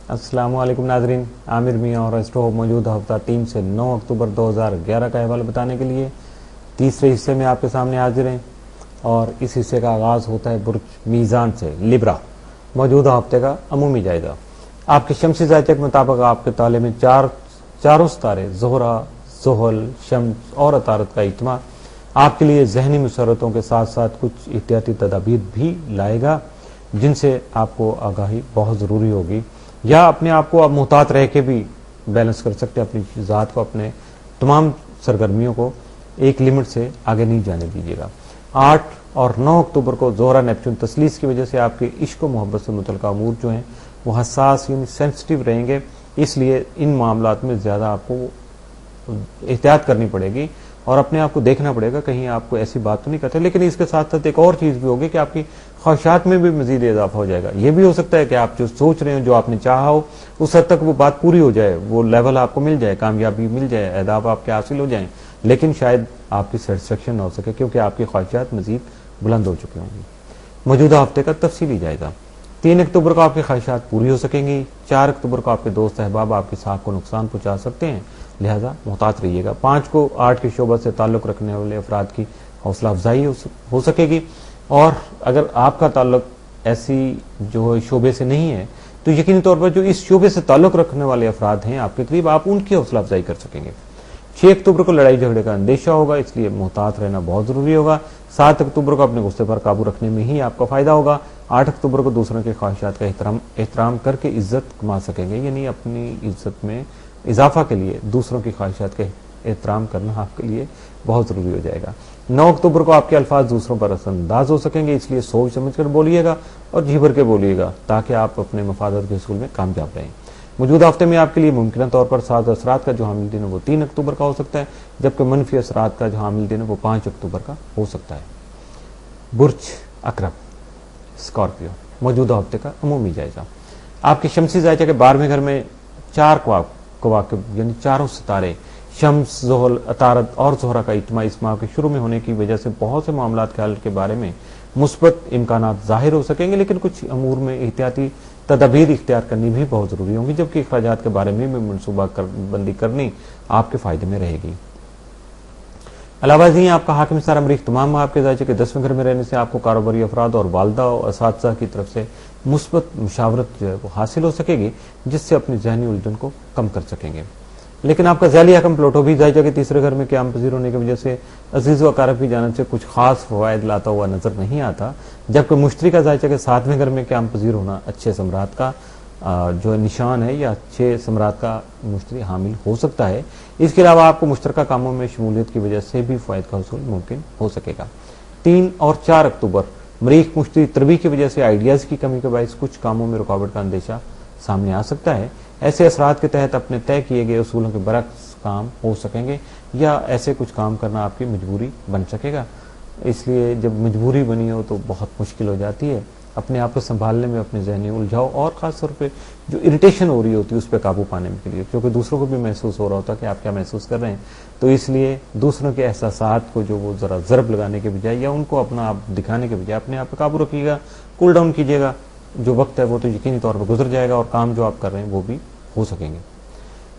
अस्सलाम वालेकुम नाजरीन, आमिर मियाँ और एस्ट्रो मौजूद हफ्ता 3 से 9 अक्टूबर 2011 का अहवाल बताने के लिए तीसरे हिस्से में आपके सामने हाजिर हैं। और इस हिस्से का आगाज़ होता है बुर्ज मीज़ान से। लिब्रा मौजूदा हफ्ते का अमूमी जायजा। आपके शमसी जायचे के मुताबिक आपके ताले में चारों सितारे ज़ोहरा, ज़ुहल, शम्स और अतारत का इज्तिमा आपके लिए जहनी मुसरतों के साथ साथ कुछ एहतियाती तदाबीर भी लाएगा जिनसे आपको आगाही बहुत ज़रूरी होगी, या अपने आप को आप मुहतात रह के भी बैलेंस कर सकते हैं। अपनी ज़ात को, अपने तमाम सरगर्मियों को एक लिमिट से आगे नहीं जाने दीजिएगा। 8 और 9 अक्टूबर को ज़ोहरा नेपच्यून तस्लीस की वजह से आपके इश्क व मोहब्बत से मुतल्लिक़ अमूर जो हैं वो हसास यानी सेंसिटिव रहेंगे, इसलिए इन मामलात में ज़्यादा आपको एहतियात करनी पड़ेगी और अपने आप को देखना पड़ेगा कहीं आपको ऐसी बात तो नहीं करते। लेकिन इसके साथ साथ एक और चीज़ भी होगी कि आपकी ख्वाहिशात में भी मजीद इजाफा हो जाएगा। ये भी हो सकता है कि आप जो सोच रहे हो, जो आपने चाहा हो, उस हद तक वो बात पूरी हो जाए, वो लेवल आपको मिल जाए, कामयाबी मिल जाए, अहदाफ आपके हासिल हो जाएं, लेकिन शायद आपकी सेटिस्फेक्शन ना हो सके क्योंकि आपकी ख्वाहिशात मजीद बुलंद हो चुकी होंगी। मौजूदा हफ्ते का तफसीली जायजा। 3 अक्टूबर को आपकी ख्वाहिशात पूरी हो सकेंगी। 4 अक्टूबर को आपके दोस्त अहबाब आपकी साख को नुकसान पहुंचा सकते हैं, लिहाजा मुहतात रहिएगा। 5 को आर्ट के शोबा से ताल्लुक़ रखने वाले अफराद की हौसला अफजाई हो सकेगी, और अगर आपका ताल्लुक़ ऐसी जो शोबे से नहीं है तो यकीनी तौर पर जो इस शोबे से ताल्लुक़ रखने वाले अफराद हैं आपके करीब, आप उनकी हौसला अफजाई कर सकेंगे। 6 अक्टूबर को लड़ाई झगड़े का अंदेशा होगा, इसलिए मुहतात रहना बहुत ज़रूरी होगा। 7 अक्टूबर को अपने गुस्से पर काबू रखने में ही आपका फ़ायदा होगा। 8 अक्टूबर को दूसरों के ख्वाहिशात का एहतराम करके इज्जत कमा सकेंगे, यानी अपनी इज्जत में इजाफा के लिए दूसरों की ख्वाहिशात का एहतराम करना आपके लिए बहुत ज़रूरी हो जाएगा। 9 अक्टूबर को आपके अल्फाज दूसरों पर असरअंदाज हो सकेंगे, इसलिए सोच समझ कर बोलिएगा और जी भर के बोलिएगा ताकि आप अपने मफादत के उसूल में कामयाब रहें। मौजूदा हफ्ते में आपके लिए मुमकिन तौर पर साज़ असरात का जो हामिल दिन है वो 3 अक्टूबर का हो सकता है, जबकि मनफी असरात का जो हामिल दिन है वो 5 अक्टूबर का हो सकता है। बुर्ज अकरब स्कॉर्पियो मौजूदा हफ्ते का अमूमी जायजा। आपके शमसी जायजा के 12वें घर में 4 कवाकिब यानी चारों सितारे शम्स, ज़ुहल, अतारत और ज़ोहरा का इज्तिमा इस माह के शुरू में होने की वजह से बहुत से मामलात के हल के बारे में मुस्बत इम्कानात ज़ाहिर हो सकेंगे, लेकिन कुछ अमूर में एहतियाती तदाबीर इख्तियार करनी भी बहुत ज़रूरी होंगी, जबकि अखराजात के बारे में भी मनसूबा बंदी करनी आपके फ़ायदे में रहेगी। अलावा जी आपका हाकिम सारा मरीख तमाम आपके जायचे के 10वें घर में रहने से आपको कारोबारी अफराद और वालदा और असातिज़ा की तरफ से मुस्बत मुशावरत जो है वो हासिल हो सकेगी, जिससे अपनी जहनी उलझन को कम कर सकेंगे। लेकिन आपका ज़ैली हकम प्लूटो भी जायचा के तीसरे घर में क़याम पज़ीर होने की वजह से अजीज़ व अकारब की जानिब से कुछ खास फ़वाइद लाता हुआ नजर नहीं आता, जबकि मुश्तरी का जायचा के 7वें घर में क़याम पज़ीर होना अच्छे सम्राट का जो निशान है या अच्छे सम्राट का मुश्तरी हामिल हो सकता है। इसके अलावा आपको मुश्तरका कामों में शमूलियत की वजह से भी फ़ायद का हसूल मुमकिन हो सकेगा। 3 और 4 अक्टूबर मरीख मुश्तरी तरबी की वजह से आइडियाज़ की कमी के बायस कुछ कामों में रुकावट का अंदेशा सामने आ सकता है। ऐसे असरात के तहत अपने तय किए गए उसूलों के बरक्स काम हो सकेंगे या ऐसे कुछ काम करना आपकी मजबूरी बन सकेगा। इसलिए जब मजबूरी बनी हो तो बहुत मुश्किल हो जाती है अपने आप को संभालने में, अपने जहनी उलझाव और ख़ास तौर पे जो इरिटेशन हो रही होती है उस पर काबू पाने के लिए, क्योंकि दूसरों को भी महसूस हो रहा होता है कि आप क्या महसूस कर रहे हैं। तो इसलिए दूसरों के एहसासात को जो वो ज़रा ज़रब लगाने के बजाय या उनको अपना आप दिखाने के बजाय अपने आप पर काबू रखिएगा, कूल डाउन कीजिएगा। जो वक्त है वो तो यकीनी तौर पर गुजर जाएगा और काम जो आप कर रहे हैं वो भी हो सकेंगे।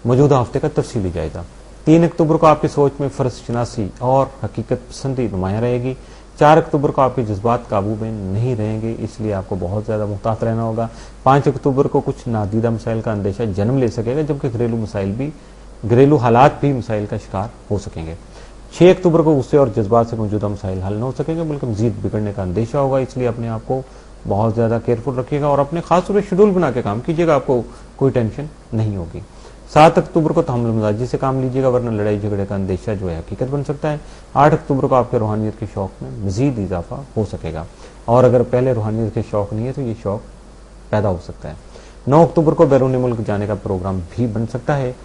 मौजूदा हफ्ते का तफसीली जायजा। 3 अक्टूबर को आपकी सोच में फ़र्ज शनासी और हकीकत पसंदी नुमायाँ रहेगी। 4 अक्टूबर को आपके जज्बात काबू में नहीं रहेंगे, इसलिए आपको बहुत ज़्यादा मुहतात रहना होगा। 5 अक्टूबर को कुछ नादीदा मसाइल का अंदेशा जन्म ले सकेगा, जबकि घरेलू हालात भी मसाइल का शिकार हो सकेंगे। 6 अक्टूबर को गुस्से और जज्बात से मौजूदा मसाइल हल न हो सकेंगे बल्कि मजीद बिगड़ने का अंदेशा होगा, इसलिए अपने आप को बहुत ज़्यादा केयरफुल रखिएगा और अपने खास तौर पर शेड्यूल बना के काम कीजिएगा, आपको कोई टेंशन नहीं होगी। 7 अक्टूबर को तहम्मुल मजाजी से काम लीजिएगा, वरना लड़ाई झगड़े का अंदेशा जो है हकीकत बन सकता है। 8 अक्टूबर को आपके रूहानियत के शौक में मजीद इजाफा हो सकेगा, और अगर पहले रूहानियत के शौक नहीं है तो ये शौक पैदा हो सकता है। 9 अक्टूबर को बैरून मुल्क जाने का प्रोग्राम भी बन सकता है,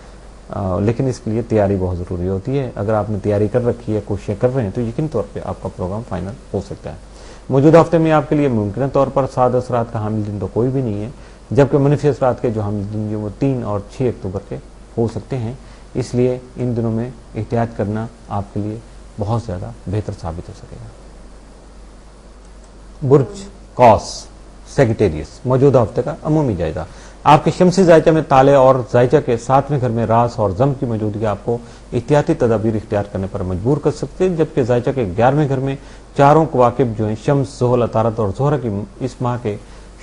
लेकिन इसके लिए तैयारी बहुत ज़रूरी होती है। अगर आपने तैयारी कर रखी है, कोशिशें कर रहे हैं, तो यकीन तौर पर आपका प्रोग्राम फाइनल हो सकता है। मौजूदा हफ्ते में आपके लिए मुमकिन तौर पर साद असरात का हामिल दिन तो कोई भी नहीं है, जबकि मनफी असरात के जो हामिल दिन जो वो 3 और 6 अक्टूबर के हो सकते हैं, इसलिए इन दिनों में एहतियात करना आपके लिए बहुत ज़्यादा बेहतर साबित हो सकेगा। बुर्ज कॉस सेगिटेरियस मौजूदा हफ्ते का अमूमी जायजा। आपके शमसी जायचा में ताले और जायचा के 7वें घर में रास और जम की मौजूदगी आपको एहतियाती तदाबीर इख्तियार करने पर मजबूर कर सकते हैं, जबकि जायचा के 11वें घर में चारों कवाकिब जो हैं शम्स, ज़ुहल, अतारत और ज़ोहरा की इस माह के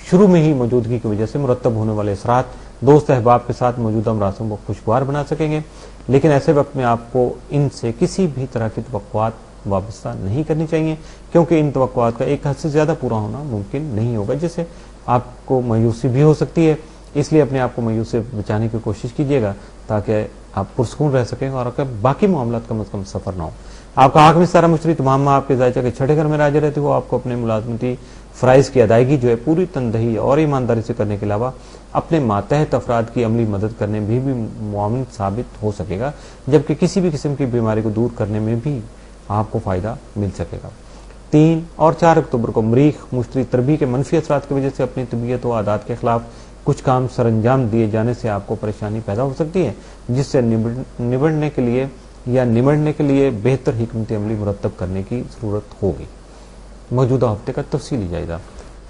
शुरू में ही मौजूदगी की वजह से मुरतब होने वाले असरात दोस्त अहबाब के साथ मौजूदा मरासम को खुशगवार बना सकेंगे। लेकिन ऐसे वक्त में आपको इनसे किसी भी तरह की तवक्कुआत वाबस्ता नहीं करनी चाहिए, क्योंकि इन तवक्कुआत का एक हद से ज्यादा पूरा होना मुमकिन नहीं होगा, जिससे आपको मायूसी भी हो सकती है। इसलिए अपने आप को मायूसी से बचाने की कोशिश कीजिएगा ताकि आप पुरसकून रह सकें और आपका बाकी मामलात कम से कम सफर ना हो। आपका आखिरी सारा मुश्तरी तमाम आपके जायचा के 6ठे घर में राज रहते हो, आपको अपने मुलाजमती फ़राइज़ की अदायगी जो है पूरी तनदही और ईमानदारी से करने के अलावा अपने मातहत अफराद की अमली मदद करने में भी मुआविन साबित हो सकेगा, जबकि किसी भी किस्म की बीमारी को दूर करने में भी आपको फ़ायदा मिल सकेगा। 3 और 4 अक्टूबर को मरीख मुश्तरी तरबी के मनफी असरात की वजह से अपनी तबीयत व आदात के खिलाफ कुछ काम सरअंजाम दिए जाने से आपको परेशानी पैदा हो सकती है, जिससे निबड़ने के लिए बेहतर हिकमत अमली मुरतब करने की ज़रूरत होगी। मौजूदा हफ्ते का तफसीली जायजा।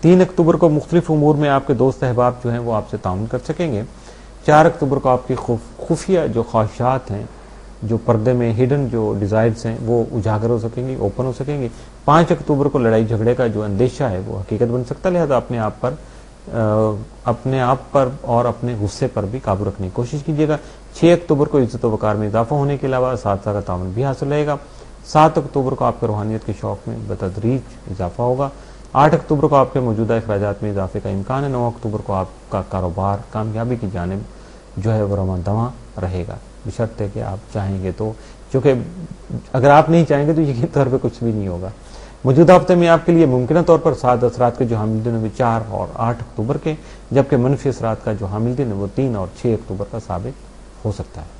3 अक्टूबर को मुख्तलिफ उमूर में आपके दोस्त अहबाब जो हैं वो आपसे ताउन कर सकेंगे। 4 अक्टूबर को आपकी खुफिया जो ख्वाहिशात हैं, जो पर्दे में हिडन जो डिज़ायर्स हैं, वो उजागर हो सकेंगी, ओपन हो सकेंगी। 5 अक्टूबर को लड़ाई झगड़े का जो अंदेशा है वो हकीकत बन सकता है, लिहाजा अपने आप पर और अपने गुस्से पर भी काबू रखने की कोशिश कीजिएगा। 6 अक्टूबर को इज्जत वकार में इजाफा होने के अलावा साथ-साथ का ताउन भी हासिल रहेगा। 7 अक्टूबर को आपके रूहानियत के शौक में बतदरीज इजाफा होगा। 8 अक्टूबर को आपके मौजूदा अखराजात में इजाफे का इम्कान है। 9 अक्टूबर को आपका कारोबार कामयाबी की जानिब जो है वो रवां दवां रहेगा, बशर्ते कि आप चाहेंगे तो, क्योंकि अगर आप नहीं चाहेंगे तो यकीनी तौर पर कुछ भी नहीं होगा। मौजूदा हफ्ते में आपके लिए मुमकिन तौर पर 7 असरात के जो हामिल दिन है वो 4 और 8 अक्टूबर के, जबकि मनफी असरात का जो हामिल दिन है वो 3 और 6 अक्टूबर का साबित हो सकता है।